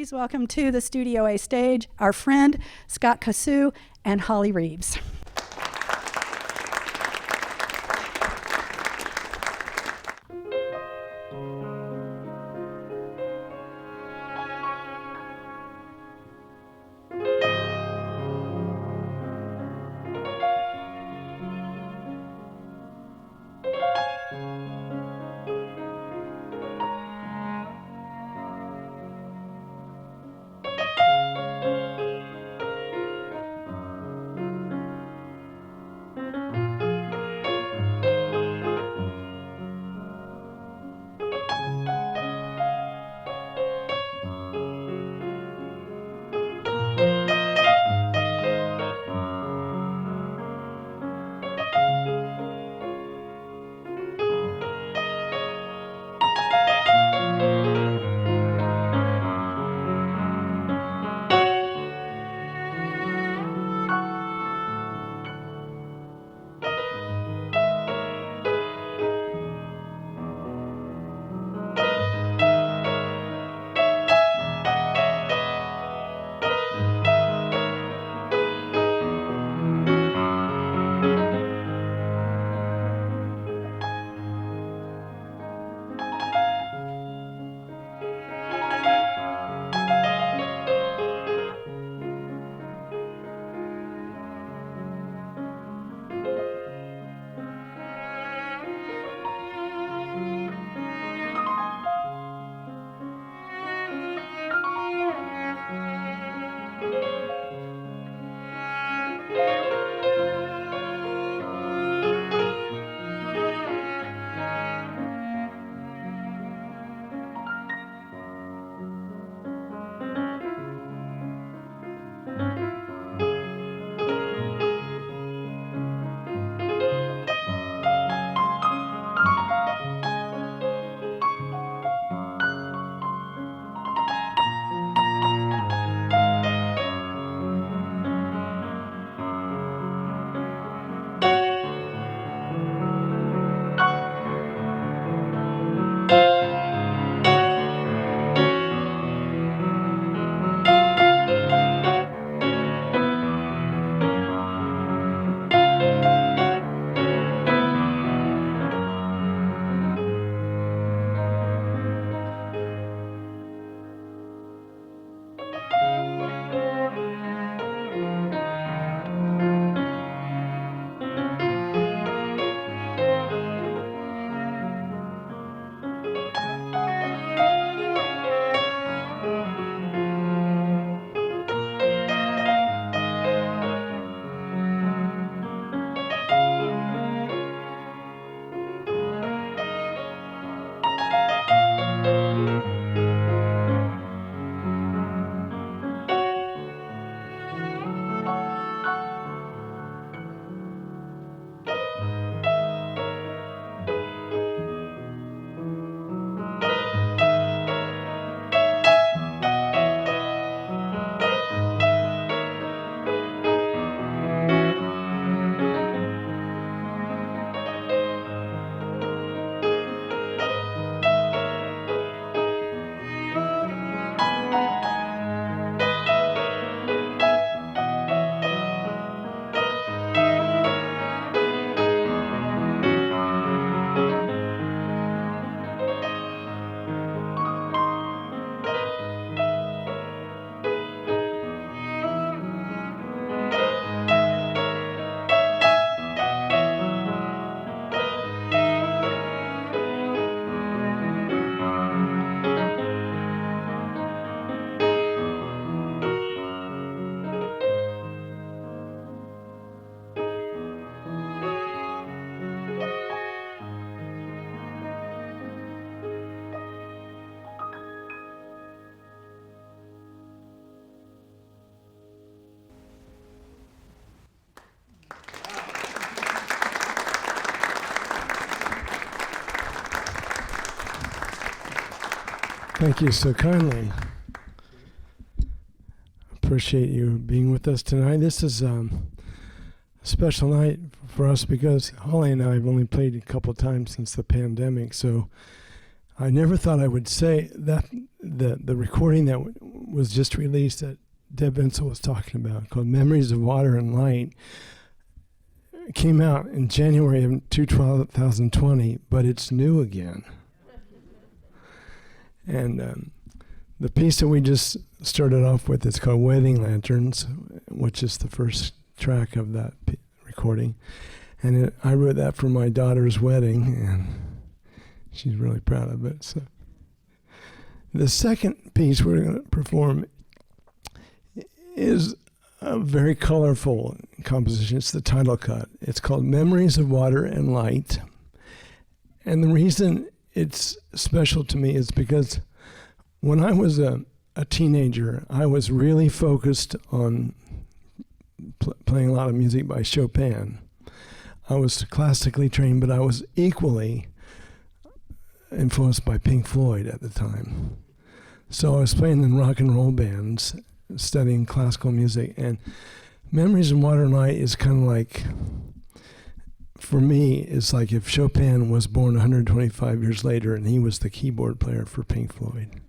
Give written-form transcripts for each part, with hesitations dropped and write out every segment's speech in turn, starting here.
please welcome to the Studio A stage our friend Scott Cossu and Holly Reeves. Thank you so kindly. Appreciate you being with us tonight. This is a special night for us because Holly and I have only played a couple times since the pandemic, so I never thought I would say that the recording that was just released that Deb Ensel was talking about, called Memories of Water and Light, came out in January of 2020, but it's new again. And the piece that we just started off with is called Wedding Lanterns, which is the first track of that recording. And I wrote that for my daughter's wedding, and she's really proud of it. So the second piece we're going to perform is a very colorful composition. It's the title cut. It's called Memories of Water and Light. And the reason it's special to me is because when I was a teenager, I was really focused on playing a lot of music by Chopin. I was classically trained, but I was equally influenced by Pink Floyd at the time. So I was playing in rock and roll bands, studying classical music, and Memories of Water and Light is kind of like, for me, it's like if Chopin was born 125 years later and he was the keyboard player for Pink Floyd.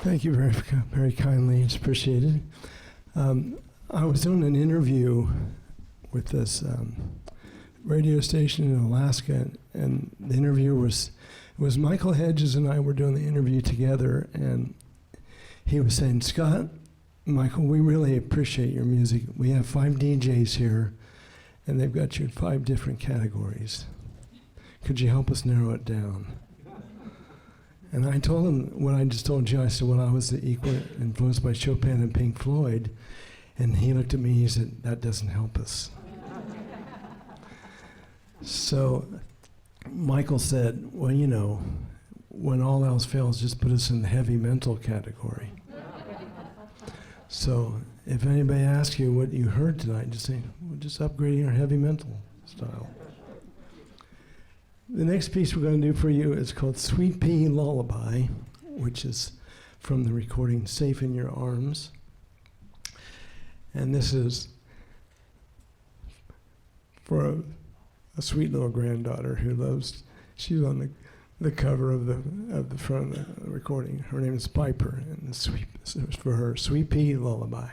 Thank you very, very kindly. It's appreciated. I was doing an interview with this radio station in Alaska, and the interviewer was Michael Hedges, and I were doing the interview together, and he was saying, Scott, Michael, we really appreciate your music. We have 5 DJs here, and they've got you in 5 different categories. Could you help us narrow it down? And I told him what I just told you. I said, well, I was equally influenced by Chopin and Pink Floyd. And he looked at me, he said, that doesn't help us. So Michael said, well, you know, when all else fails, just put us in the heavy mental category. So if anybody asks you what you heard tonight, just say, we're just upgrading our heavy mental style. The next piece we're going to do for you is called Sweet Pea Lullaby, which is from the recording Safe in Your Arms. And this is for a sweet little granddaughter who loves, she's on the cover of the front of the recording. Her name is Piper, and this is for her, Sweet Pea Lullaby.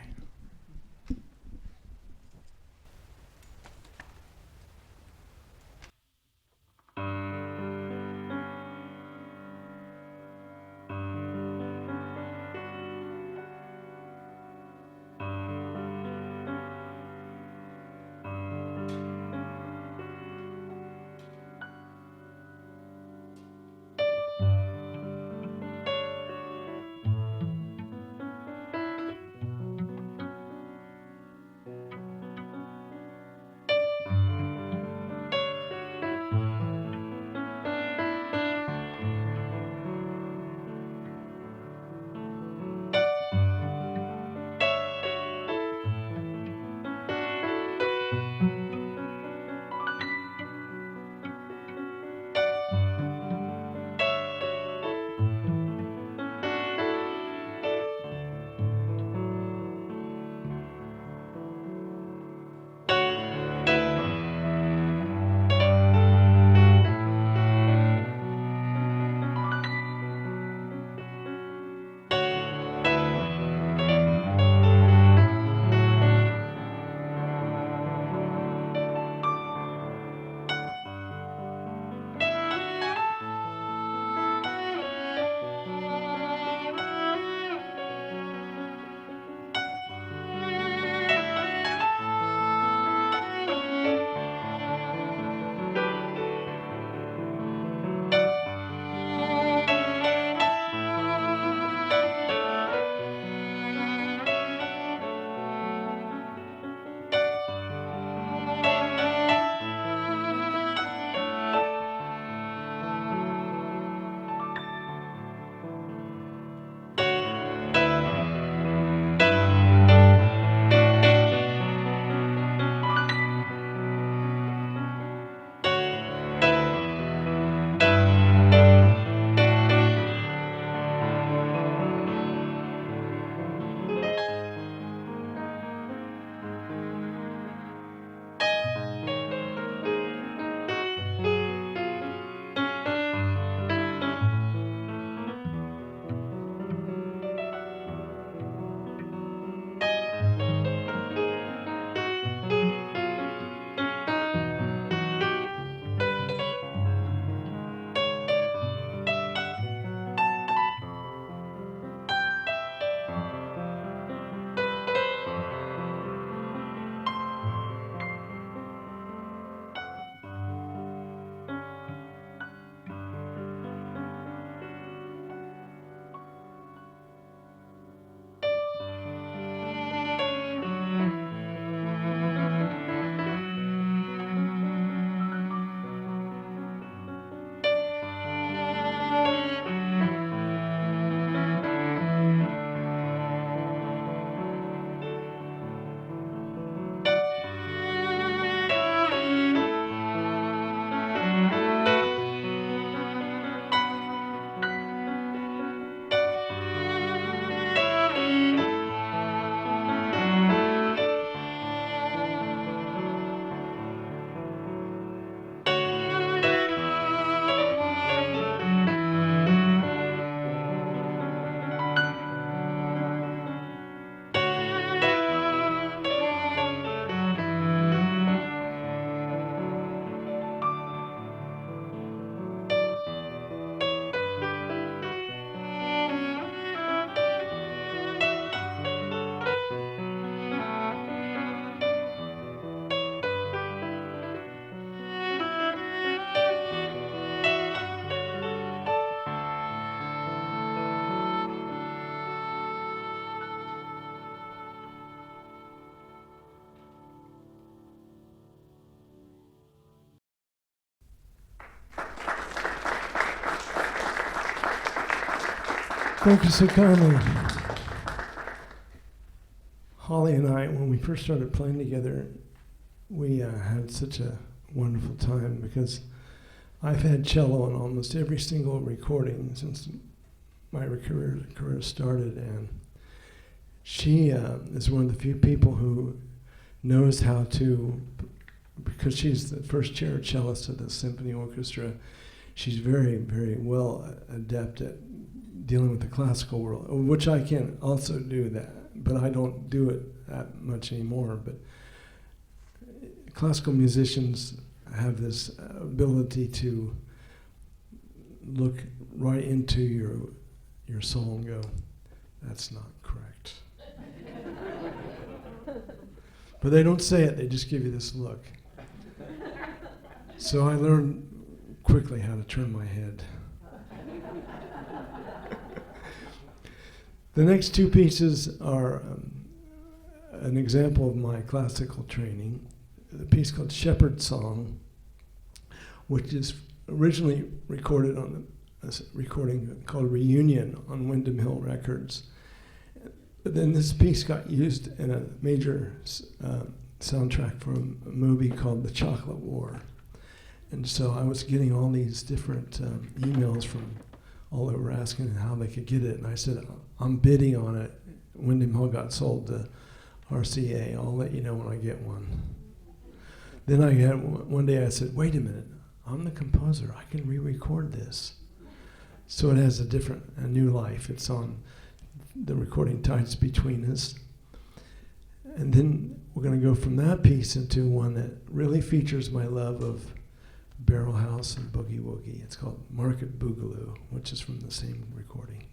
Thank you so kindly. Holly and I, when we first started playing together, we had such a wonderful time because I've had cello on almost every single recording since my career started, and she is one of the few people who knows how to, because she's the first chair cellist of the symphony orchestra, she's very, very well adept at dealing with the classical world, which I can also do that, but I don't do it that much anymore. But classical musicians have this ability to look right into your soul and go, that's not correct. But they don't say it, they just give you this look. So I learned quickly how to turn my head. The next two pieces are an example of my classical training. The piece called Shepherd's Song, which is originally recorded on a recording called Reunion on Windham Hill Records. But then this piece got used in a major soundtrack for a movie called The Chocolate War. And so I was getting all these different emails from all over asking how they could get it. And I said, I'm bidding on it. Windham Hill got sold to RCA. I'll let you know when I get one. Then I had one day I said, wait a minute, I'm the composer. I can re-record this. So it has a new life. It's on the recording Tides Between Us. And then we're going to go from that piece into one that really features my love of Barrel House and Boogie Woogie. It's called Market Boogaloo, which is from the same recording.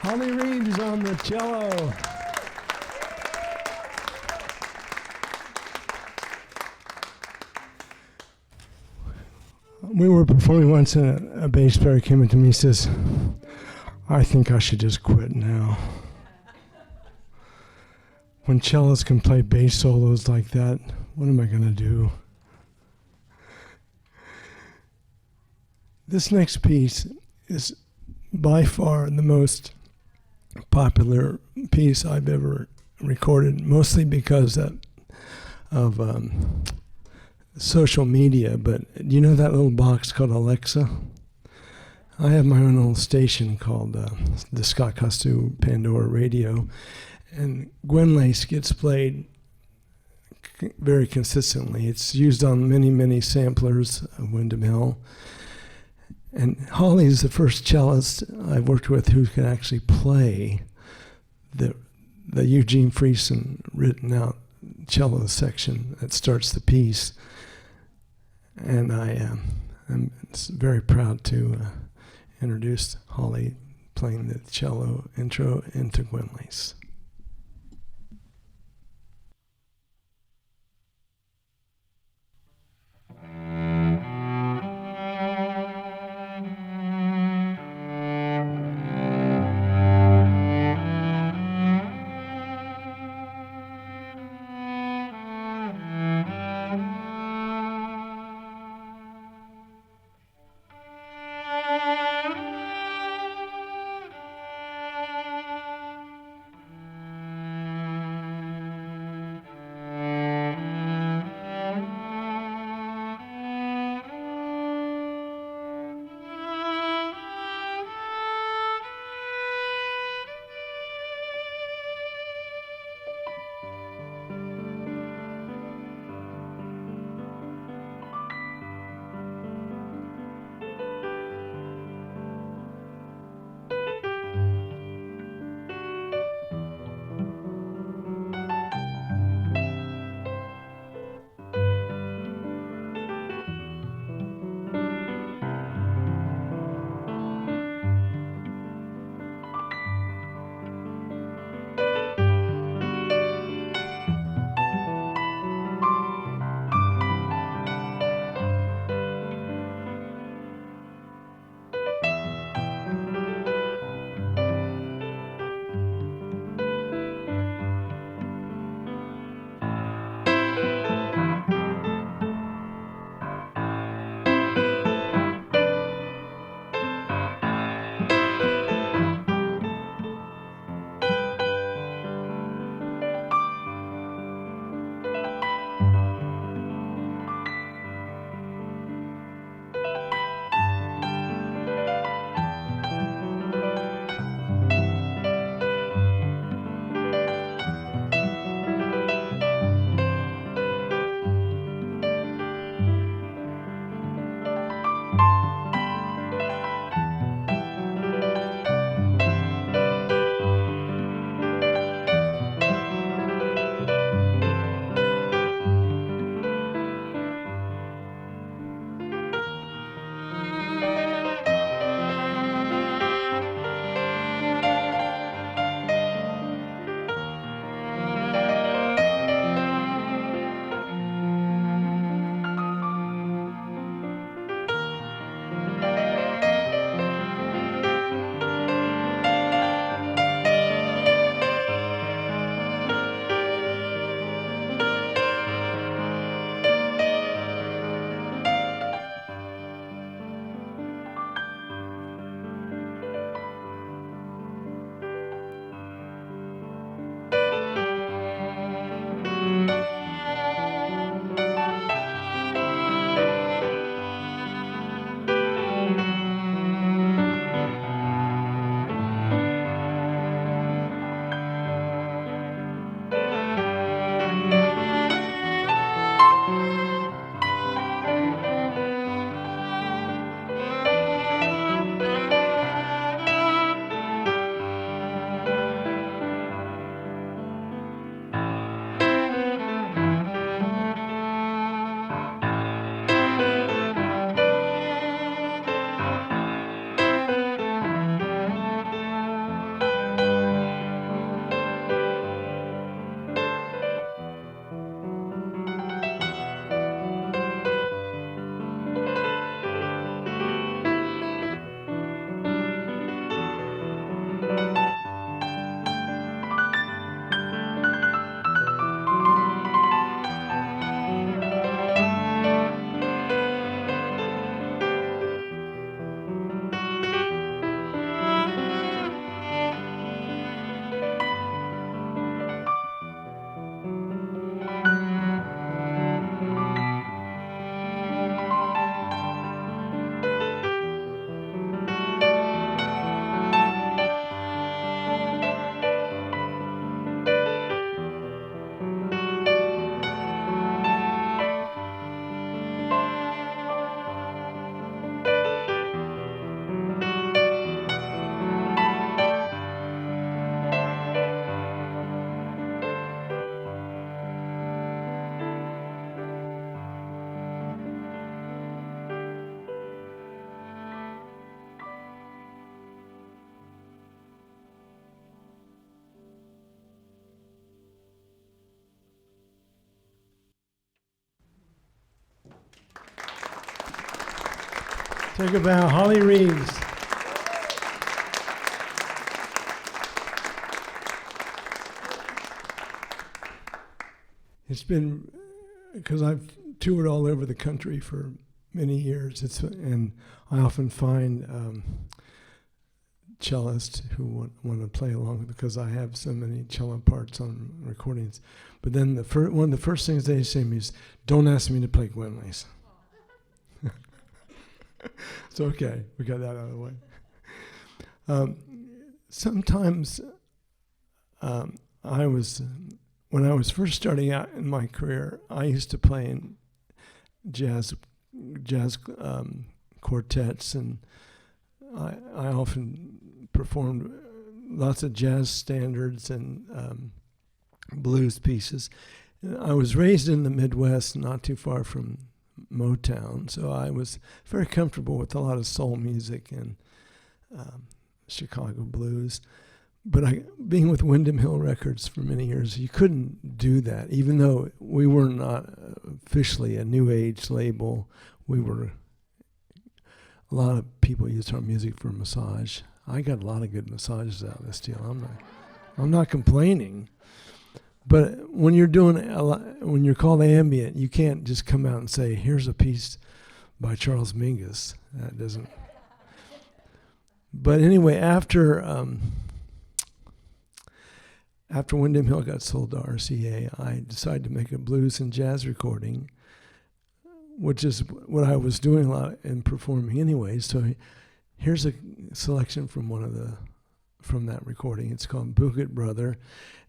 Holly Reeves on the cello. We were performing once, and a bass player came into me and says, I think I should just quit now. When cellos can play bass solos like that, what am I going to do? This next piece is by far the most popular piece I've ever recorded, mostly because of social media. But you know that little box called Alexa? I have my own little station called the Scott Cossu Pandora Radio, and Gwen Lace gets played very consistently. It's used on many, many samplers of Windham Hill. And Holly's the first cellist I've worked with who can actually play the Eugene Friesen written out cello section that starts the piece. And I'm very proud to introduce Holly playing the cello intro into Gwen Lace. Take a bow, Holly Reeves. It's been, because I've toured all over the country for many years, and I often find cellists who want to play along because I have so many cello parts on recordings. But then one of the first things they say to me is, "Don't ask me to play Gwynley's." It's okay, we got that out of the way. Sometimes when I was first starting out in my career, I used to play in jazz quartets, and I often performed lots of jazz standards and blues pieces. I was raised in the Midwest, not too far from Motown, so I was very comfortable with a lot of soul music and Chicago blues. But being with Windham Hill Records for many years, you couldn't do that. Even though we were not officially a new age label, we were. A lot of people used our music for massage. I got a lot of good massages out of this deal. I'm not complaining. But when you're doing when you're called ambient, you can't just come out and say, "Here's a piece by Charles Mingus." That doesn't. But anyway, after Windham Hill got sold to RCA, I decided to make a blues and jazz recording, which is what I was doing a lot and performing anyway. So here's a selection from from that recording. It's called Booget Brother.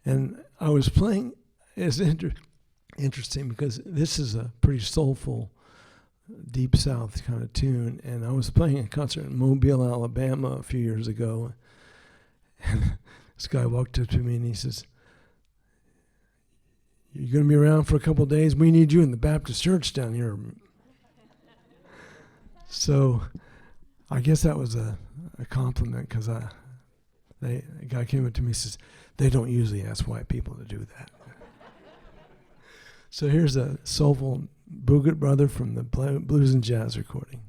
And I was playing, it's interesting because this is a pretty soulful, Deep South kind of tune. And I was playing a concert in Mobile, Alabama a few years ago. And this guy walked up to me and he says, "You're going to be around for a couple of days? We need you in the Baptist church down here." So I guess that was a compliment, because a guy came up to me and says, "They don't usually ask white people to do that." So here's a soulful Booget Brother from the Blues and Jazz recording.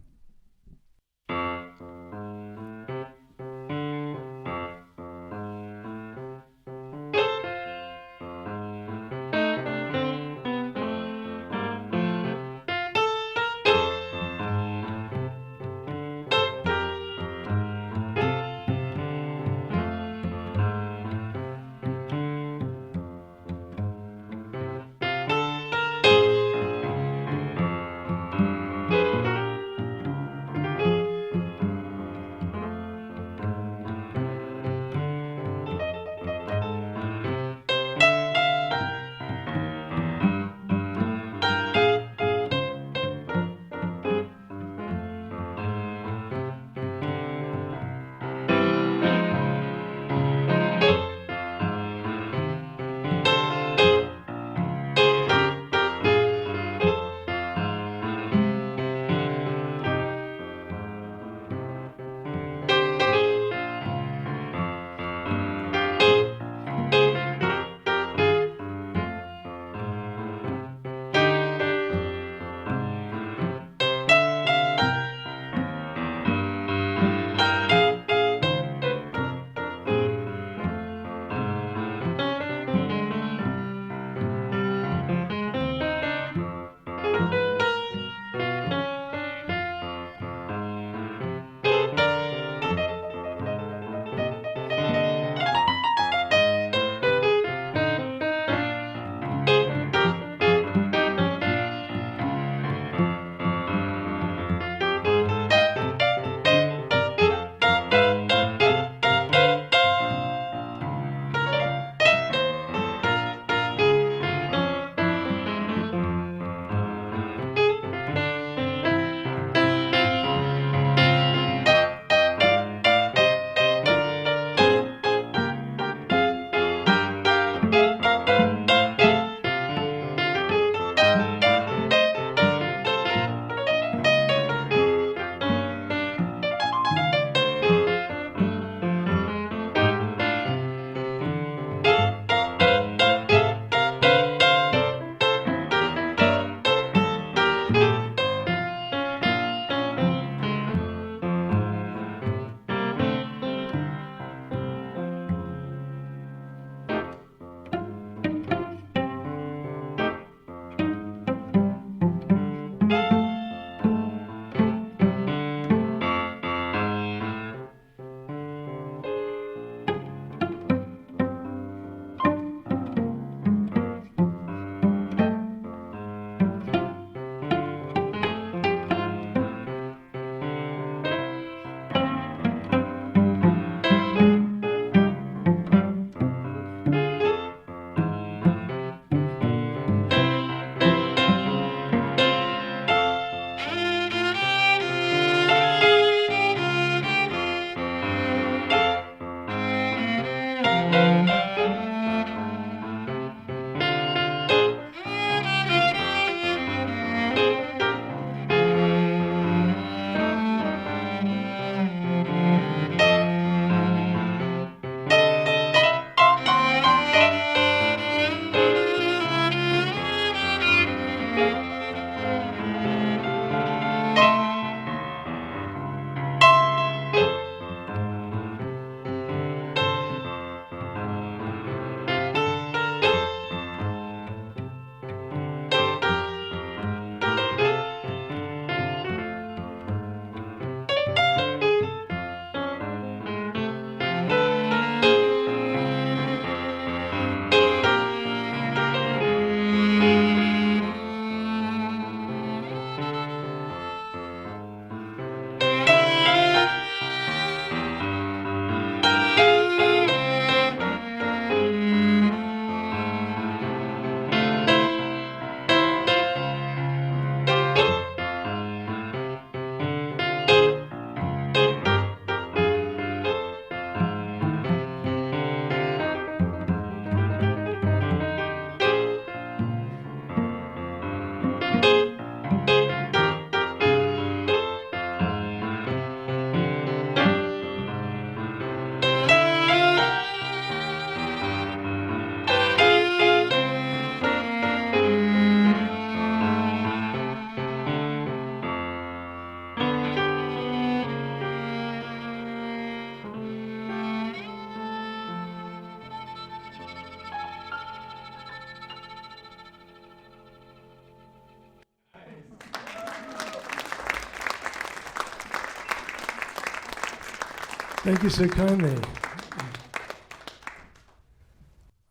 Thank you so kindly.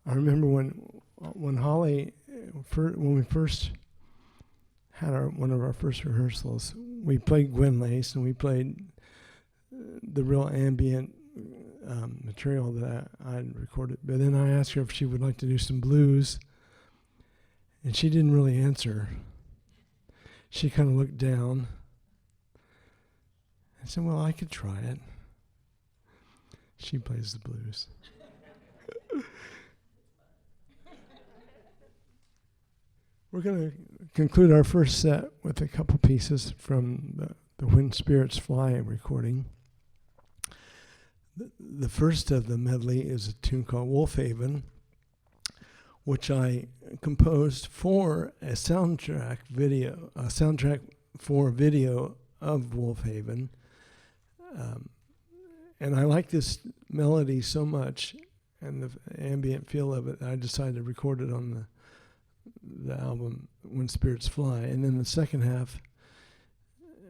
I remember when Holly, when we first had one of our first rehearsals, we played Gwen Lace and we played the real ambient material that I had recorded. But then I asked her if she would like to do some blues, and she didn't really answer. She kind of looked down. I said, well, I could try it. She plays the blues. We're going to conclude our first set with a couple pieces from the When Spirits Fly recording. The first of the medley is a tune called Wolfhaven, which I composed for a soundtrack for a video of Wolfhaven. And I like this melody so much and the ambient feel of it, I decided to record it on the album When Spirits Fly. And then the second half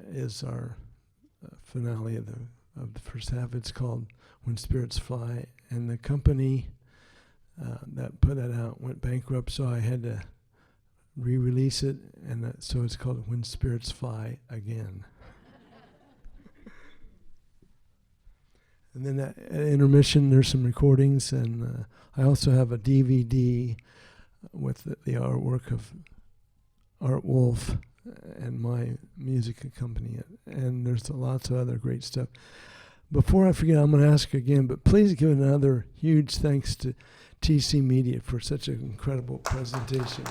is our finale of the first half. It's called When Spirits Fly, and the company that put that out went bankrupt, so I had to re-release it, and so it's called When Spirits Fly Again. And then at intermission, there's some recordings, and I also have a DVD with the artwork of Art Wolf and my music accompanying it. And there's lots of other great stuff. Before I forget, I'm going to ask again, but please give another huge thanks to TCMedia for such an incredible presentation.